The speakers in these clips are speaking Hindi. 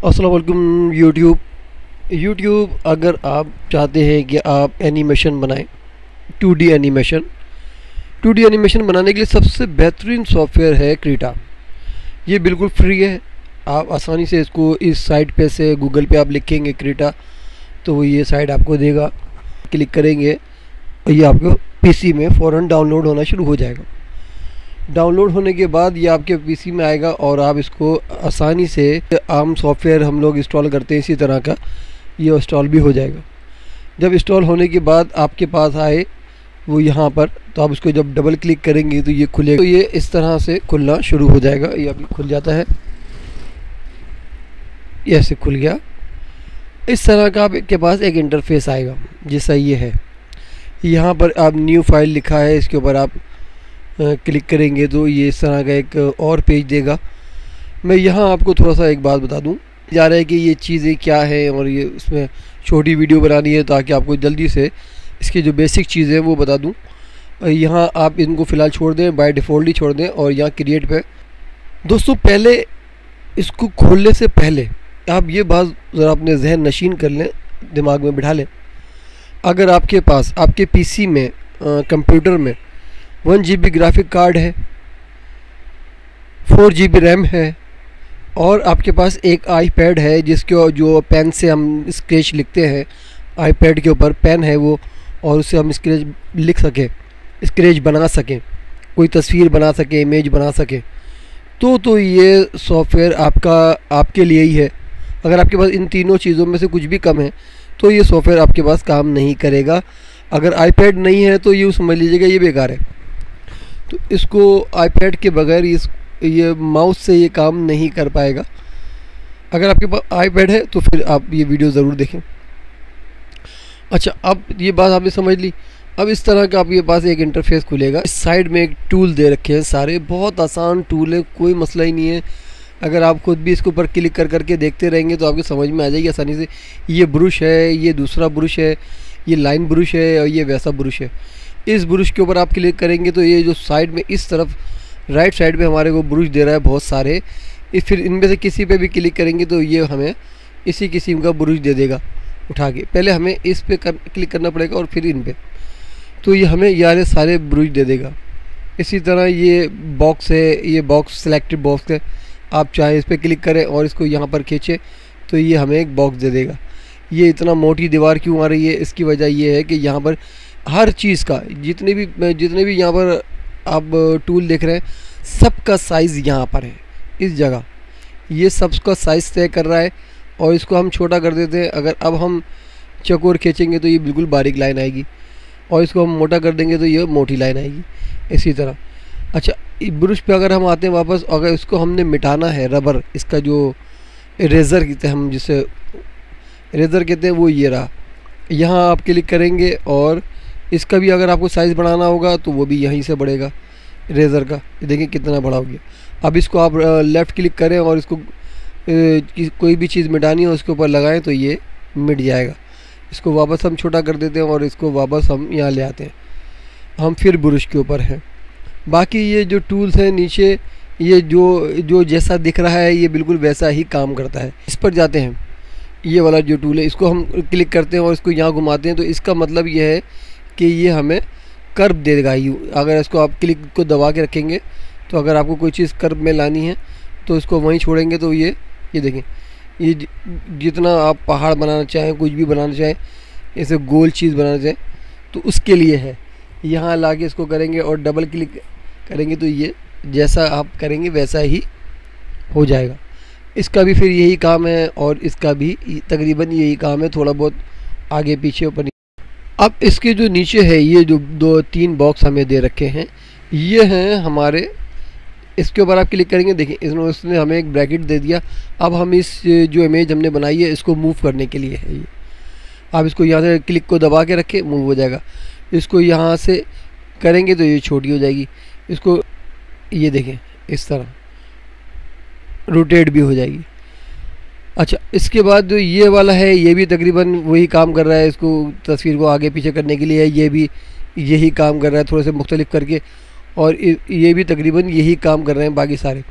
अस्सलाम वालेकुम यूट्यूब अगर आप चाहते हैं कि आप एनिमेशन बनाएं 2D एनिमेशन 2D एनिमेशन बनाने के लिए सबसे बेहतरीन सॉफ्टवेयर है क्रीटा। ये बिल्कुल फ्री है। आप आसानी से इसको इस साइट पे से गूगल पे आप लिखेंगे क्रीटा तो वो ये साइट आपको देगा। क्लिक करेंगे और ये आपको पीसी में फ़ौरन डाउनलोड होना शुरू हो जाएगा। डाउनलोड होने के बाद ये आपके पीसी में आएगा और आप इसको आसानी से आम सॉफ्टवेयर हम लोग इंस्टॉल करते हैं इसी तरह का ये इंस्टॉल भी हो जाएगा। जब इंस्टॉल होने के बाद आपके पास आए वो यहाँ पर तो आप इसको जब डबल क्लिक करेंगे तो ये खुलेगा। तो ये इस तरह से खुलना शुरू हो जाएगा। ये अभी खुल जाता है, ये ऐसे खुल गया। इस तरह का आपके पास एक इंटरफेस आएगा जैसा ये है। यहाँ पर आप न्यू फाइल लिखा है, इसके ऊपर आप क्लिक करेंगे तो ये इस तरह का एक और पेज देगा। मैं यहाँ आपको थोड़ा सा एक बात बता दूँ जा रहा है कि ये चीज़ें क्या है और ये उसमें छोटी वीडियो बनानी है ताकि आपको जल्दी से इसकी जो बेसिक चीज़ें हैं वो बता दूँ। यहाँ आप इनको फ़िलहाल छोड़ दें, बाय डिफ़ॉल्ट ही छोड़ दें और यहाँ क्रिएट पे दोस्तों पहले इसको खोलने से पहले आप ये बात ज़रा अपने जहन नशीन कर लें, दिमाग में बिठा लें। अगर आपके पास आपके पीसी में कंप्यूटर में 1 GB ग्राफिक कार्ड है, 4 GB रैम है और आपके पास एक आईपैड है जिसके जो पेन से हम स्केच लिखते हैं, आईपैड के ऊपर पेन है वो, और उससे हम स्केच लिख सकें, स्केच बना सकें, कोई तस्वीर बना सकें, इमेज बना सकें, तो ये सॉफ्टवेयर आपके लिए ही है। अगर आपके पास इन तीनों चीज़ों में से कुछ भी कम है तो ये सॉफ्टवेयर आपके पास काम नहीं करेगा। अगर आईपैड नहीं है तो ये समझ लीजिएगा ये बेकार है। तो इसको आईपैड के बगैर ये माउस से ये काम नहीं कर पाएगा। अगर आपके पास आईपैड है तो फिर आप ये वीडियो ज़रूर देखें। अच्छा, अब ये बात आपने समझ ली। अब इस तरह का आपके पास एक इंटरफेस खुलेगा। इस साइड में एक टूल दे रखे हैं, सारे बहुत आसान टूल है, कोई मसला ही नहीं है। अगर आप खुद भी इसके ऊपर क्लिक करके देखते रहेंगे तो आपको समझ में आ जाएगी आसानी से। ये ब्रश है, ये दूसरा ब्रश है, ये लाइन ब्रश है और ये वैसा ब्रश है। इस ब्रश के ऊपर आप क्लिक करेंगे तो ये जो साइड में इस तरफ राइट साइड में हमारे को ब्रश दे रहा है बहुत सारे। फिर इनमें से किसी पे भी क्लिक करेंगे तो ये हमें इसी किस्म का ब्रश दे देगा उठा के। पहले हमें इस पे क्लिक करना पड़ेगा और फिर इन पे, तो ये हमें यार सारे ब्रश दे देगा। इसी तरह ये बॉक्स है, ये बॉक्स सिलेक्टेड बॉक्स है, आप चाहे इस पर क्लिक करें और इसको यहाँ पर खींचें तो ये हमें एक बॉक्स दे देगा। ये इतना मोटी दीवार क्यों आ रही है, इसकी वजह ये है कि यहाँ पर हर चीज़ का जितने भी यहाँ पर आप टूल देख रहे हैं सबका साइज़ यहाँ पर है इस जगह। ये सबका साइज़ तय कर रहा है और इसको हम छोटा कर देते हैं। अगर अब हम चकोर खींचेंगे तो ये बिल्कुल बारीक लाइन आएगी और इसको हम मोटा कर देंगे तो ये मोटी लाइन आएगी, इसी तरह। अच्छा, ब्रश पे अगर हम आते हैं वापस, अगर इसको हमने मिटाना है रबर, इसका जो इरेज़र कहते हैं हम, जिसे इरेज़र कहते हैं, वो ये रहा। यहाँ आप क्लिक करेंगे और इसका भी अगर आपको साइज़ बढ़ाना होगा तो वो भी यहीं से बढ़ेगा इरेज़र का। देखिए कितना बड़ा हो गया। अब इसको आप लेफ़्ट क्लिक करें और इसको कोई भी चीज़ मिटानी हो उसके ऊपर लगाएं तो ये मिट जाएगा। इसको वापस हम छोटा कर देते हैं और इसको वापस हम यहाँ ले आते हैं। हम फिर ब्रश के ऊपर हैं। बाकी ये जो टूल्स हैं नीचे, ये जो जैसा दिख रहा है ये बिल्कुल वैसा ही काम करता है। इस पर जाते हैं, ये वाला जो टूल है इसको हम क्लिक करते हैं और इसको यहाँ घुमाते हैं तो इसका मतलब ये है कि ये हमें कर्व दे देगा। अगर इसको आप क्लिक को दबा के रखेंगे तो अगर आपको कोई चीज़ कर्व में लानी है तो इसको वहीं छोड़ेंगे तो ये देखें, ये जितना आप पहाड़ बनाना चाहें, कुछ भी बनाना चाहें, ऐसे गोल चीज़ बनाना चाहें तो उसके लिए है। यहाँ ला के इसको करेंगे और डबल क्लिक करेंगे तो ये जैसा आप करेंगे वैसा ही हो जाएगा। इसका भी फिर यही काम है और इसका भी तकरीबन यही काम है, थोड़ा बहुत आगे पीछे ऊपर। अब इसके जो नीचे है ये जो 2-3 बॉक्स हमें दे रखे हैं ये हैं हमारे। इसके ऊपर आप क्लिक करेंगे, देखिए इसने हमें एक ब्रैकेट दे दिया। अब हम इस जो इमेज हमने बनाई है इसको मूव करने के लिए है ये। आप इसको यहाँ से क्लिक को दबा के रखें, मूव हो जाएगा। इसको यहाँ से करेंगे तो ये छोटी हो जाएगी। इसको ये देखें इस तरह रोटेट भी हो जाएगी। अच्छा, इसके बाद जो ये वाला है ये भी तकरीबन वही काम कर रहा है। इसको तस्वीर को आगे पीछे करने के लिए ये भी यही काम कर रहा है, थोड़े से मुख्तलिफ करके। और ये भी तकरीबन यही काम कर रहे हैं बाकी सारे।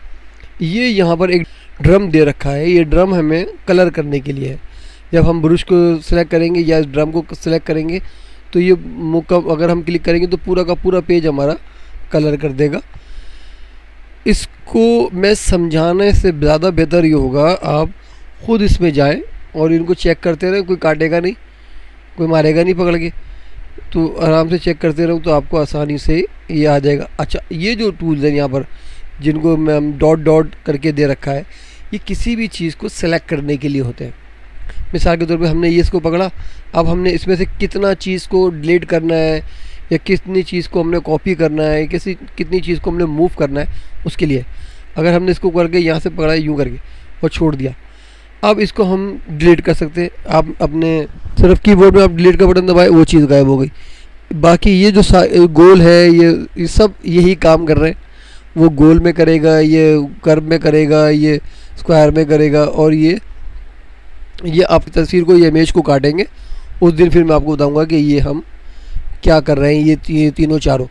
ये यहाँ पर एक ड्रम दे रखा है, ये ड्रम हमें कलर करने के लिए है। जब हम ब्रश को सिलेक्ट करेंगे या इस ड्रम को सिलेक्ट करेंगे तो ये अगर हम क्लिक करेंगे तो पूरा का पूरा पेज हमारा कलर कर देगा। इसको मैं समझाने से ज़्यादा बेहतर ये होगा आप ख़ुद इसमें जाएं और इनको चेक करते रहें। कोई काटेगा नहीं, कोई मारेगा नहीं पकड़ के, तो आराम से चेक करते रहो तो आपको आसानी से ये आ जाएगा। अच्छा, ये जो टूल्स हैं यहाँ पर जिनको मैं डॉट डॉट करके दे रखा है, ये किसी भी चीज़ को सेलेक्ट करने के लिए होते हैं। मिसाल के तौर पे हमने ये इसको पकड़ा, अब हमने इसमें से कितना चीज़ को डिलीट करना है या कितनी चीज़ को हमने कॉपी करना है, कितनी चीज़ को हमने मूव करना है, उसके लिए अगर हमने इसको करके यहाँ से पकड़ा यूँ करके और छोड़ दिया, अब इसको हम डिलीट कर सकते हैं। आप अपने सिर्फ कीबोर्ड में आप डिलीट का बटन दबाए, वो चीज़ गायब हो गई। बाकी ये जो गोल है ये सब यही काम कर रहे हैं। वो गोल में करेगा, ये कर्व में करेगा, ये स्क्वायर में करेगा, और ये आप तस्वीर को, ये इमेज को काटेंगे उस दिन फिर मैं आपको बताऊंगा कि ये हम क्या कर रहे हैं। ये तीनों चारों,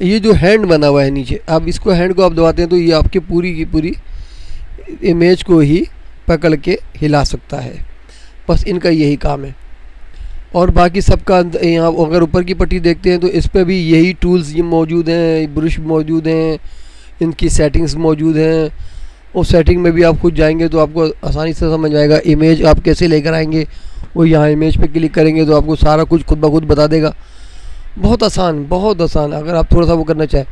ये जो हैंड बना हुआ है नीचे, अब इसको हैंड को आप दबाते हैं तो ये आपके पूरी की पूरी इमेज को ही पकड़ के हिला सकता है। बस इनका यही काम है। और बाकी सबका यहाँ अगर ऊपर की पट्टी देखते हैं तो इस पर भी यही टूल्स ये मौजूद हैं, ब्रश मौजूद हैं, इनकी सेटिंग्स मौजूद हैं। उस सेटिंग में भी आप खुद जाएंगे तो आपको आसानी से समझ आएगा। इमेज आप कैसे लेकर आएंगे, वो यहाँ इमेज पे क्लिक करेंगे तो आपको सारा कुछ खुद ब खुद बता देगा। बहुत आसान, बहुत आसान। अगर आप थोड़ा सा वो करना चाहें,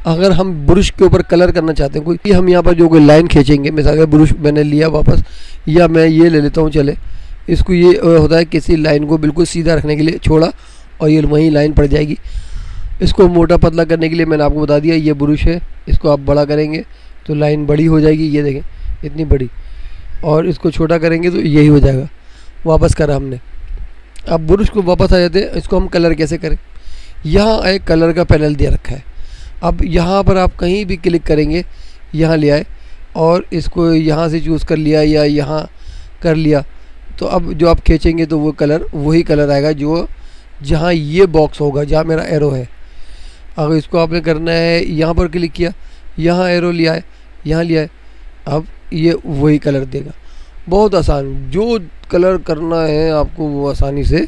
अगर हम ब्रश के ऊपर कलर करना चाहते हैं कोई, हम यहाँ पर जो कोई लाइन खींचेंगे, मिसाल अगर ब्रश मैंने लिया वापस, या मैं ये ले लेता हूँ, चले इसको, ये होता है किसी लाइन को बिल्कुल सीधा रखने के लिए छोड़ा और ये वहीं लाइन पड़ जाएगी। इसको मोटा पतला करने के लिए मैंने आपको बता दिया, ये ब्रश है, इसको आप बड़ा करेंगे तो लाइन बड़ी हो जाएगी, ये देखें इतनी बड़ी, और इसको छोटा करेंगे तो यही हो जाएगा। वापस करा हमने, अब ब्रश को वापस आ जाते हैं। इसको हम कलर कैसे करें, यहाँ एक कलर का पैनल दिया रखा है। अब यहाँ पर आप कहीं भी क्लिक करेंगे, यहाँ ले आए और इसको यहाँ से चूज़ कर लिया या यहाँ कर लिया, तो अब जो आप खींचेंगे तो वो कलर वही कलर आएगा जो जहाँ ये बॉक्स होगा, जहाँ मेरा एरो है। अगर इसको आपने करना है, यहाँ पर क्लिक किया, यहाँ एरो लिया है, यहाँ लिया है, अब ये वही कलर देगा। बहुत आसान, जो कलर करना है आपको वो आसानी से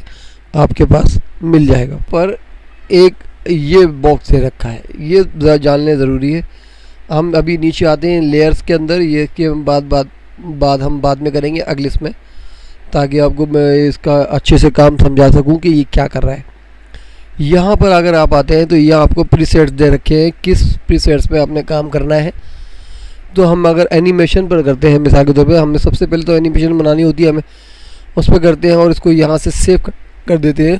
आपके पास मिल जाएगा। पर एक ये बॉक्स दे रखा है, ये जानना ज़रूरी है। हम अभी नीचे आते हैं लेयर्स के अंदर, ये के बाद हम बाद में करेंगे अगले इसमें, ताकि आपको मैं इसका अच्छे से काम समझा सकूं कि ये क्या कर रहा है। यहाँ पर अगर आप आते हैं तो यहाँ आपको प्रीसेट्स दे रखे हैं, किस प्रीसेट्स पे आपने काम करना है। तो हम अगर एनिमेशन पर करते हैं, मिसाल के तौर पे हमें सबसे पहले तो एनिमेशन बनानी होती है, हमें उस पर करते हैं और इसको यहाँ से सेव कर देते हैं।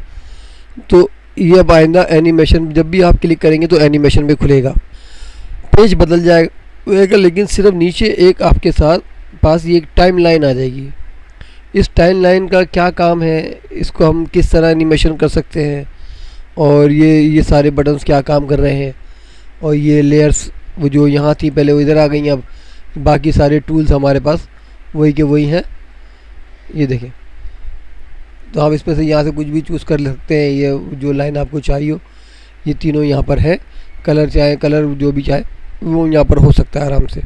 तो ये अब आइंदा एनिमेशन जब भी आप क्लिक करेंगे तो एनिमेशन भी खुलेगा, पेज बदल जाएगा, लेकिन सिर्फ नीचे एक आपके साथ पास ये एक टाइम लाइन आ जाएगी। इस टाइम लाइन का क्या काम है, इसको हम किस तरह एनिमेशन कर सकते हैं, और ये सारे बटन्स क्या काम कर रहे हैं, और ये लेयर्स वो जो यहाँ थी पहले वो इधर आ गई, अब बाकी सारे टूल्स हमारे पास वही के वही हैं। ये देखें, तो आप इसमें से यहाँ से कुछ भी चूज़ कर सकते हैं। ये जो लाइन आपको चाहिए ये तीनों यहाँ पर है, कलर चाहे कलर जो भी चाहे वो यहाँ पर हो सकता है आराम से।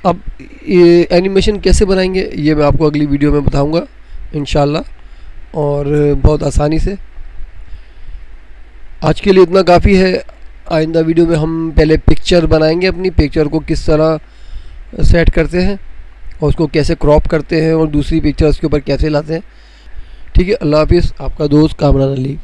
अब ये एनिमेशन कैसे बनाएंगे ये मैं आपको अगली वीडियो में बताऊंगा इंशाल्लाह, और बहुत आसानी से। आज के लिए इतना काफ़ी है। आइंदा वीडियो में हम पहले पिक्चर बनाएंगे, अपनी पिक्चर को किस तरह सेट करते हैं और उसको कैसे क्रॉप करते हैं और दूसरी पिक्चर उसके ऊपर कैसे लाते हैं। ठीक है, अल्लाह हाफिज़। आपका दोस्त कामरान अली।